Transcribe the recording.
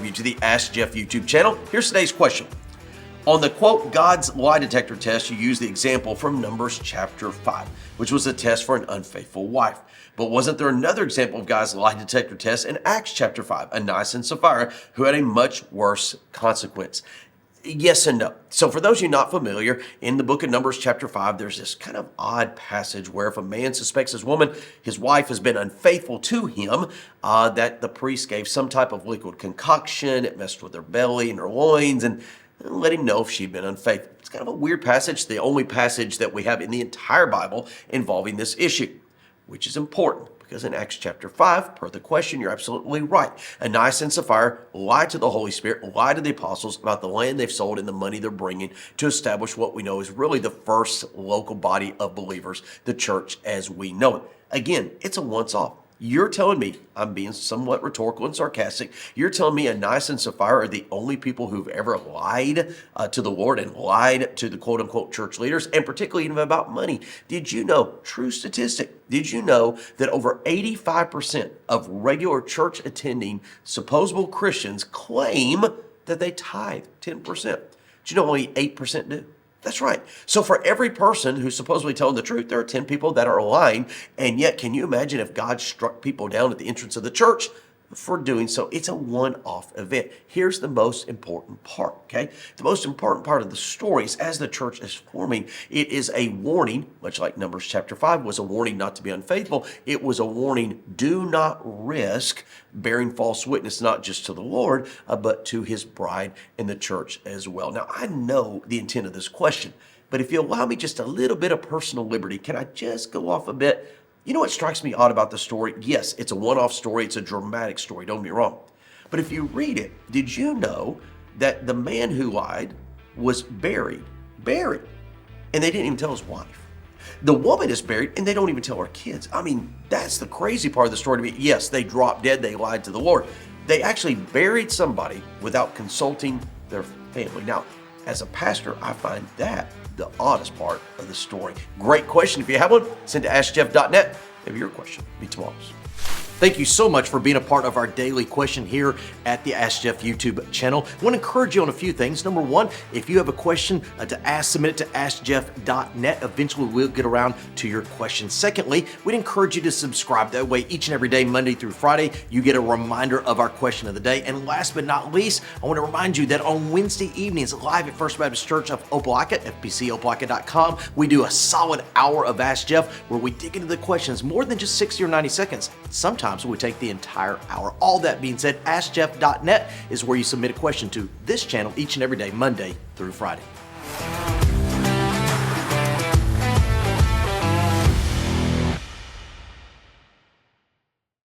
you to the Ask Jeff YouTube channel. Here's today's question. On the quote, God's lie detector test, you use the example from Numbers chapter 5, which was a test for an unfaithful wife. But wasn't there another example of God's lie detector test in Acts chapter 5, Ananias and Sapphira, who had a much worse consequence? Yes and no. So for those of you not familiar, in the book of Numbers chapter 5, there's this kind of odd passage where if a man suspects his wife has been unfaithful to him, that the priest gave some type of liquid concoction. It messed with her belly and her loins and let him know if she'd been unfaithful. It's kind of a weird passage, the only passage that we have in the entire Bible involving this issue, which is important. Because in Acts chapter 5, per the question, you're absolutely right. Ananias and Sapphira lied to the Holy Spirit, lied to the apostles about the land they've sold and the money they're bringing to establish what we know is really the first local body of believers, the church as we know it. Again, it's a once-off. You're telling me, I'm being somewhat rhetorical and sarcastic, you're telling me Ananias and Sapphira are the only people who've ever lied to the Lord and lied to the quote-unquote church leaders, and particularly even about money. Did you know, true statistic, did you know that over 85% of regular church-attending supposable Christians claim that they tithe 10%? Did you know only 8% do? That's right. So for every person who's supposedly telling the truth, there are 10 people that are lying. And yet, can you imagine if God struck people down at the entrance of the church for doing so? It's a one-off event. Here's the most important part, okay? The most important part of the story is as the church is forming, it is a warning, much like Numbers chapter 5 was a warning not to be unfaithful. It was a warning, do not risk bearing false witness, not just to the Lord, but to his bride and the church as well. Now, I know the intent of this question, but if you allow me just a little bit of personal liberty, can I just go off a bit? You know what strikes me odd about the story? Yes, it's a one-off story. It's a dramatic story. Don't get me wrong. But if you read it, did you know that the man who lied was buried? Buried. And they didn't even tell his wife. The woman is buried and they don't even tell her kids. I mean, that's the crazy part of the story to me. Yes, they dropped dead. They lied to the Lord. They actually buried somebody without consulting their family. Now, as a pastor, I find that the oddest part of the story. Great question. If you have one, send to AskJeff.net. Maybe your question will be tomorrow's. Thank you so much for being a part of our daily question here at the Ask Jeff YouTube channel. I want to encourage you on a few things. Number one, if you have a question to ask, submit it to AskJeff.net. Eventually, we'll get around to your question. Secondly, we'd encourage you to subscribe. That way, each and every day, Monday through Friday, you get a reminder of our question of the day. And last but not least, I want to remind you that on Wednesday evenings, live at First Baptist Church of Opelika, fbcopelika.com, we do a solid hour of Ask Jeff where we dig into the questions more than just 60 or 90 seconds. Sometimes we take the entire hour. All that being said, AskJeff.net is where you submit a question to this channel each and every day, Monday through Friday.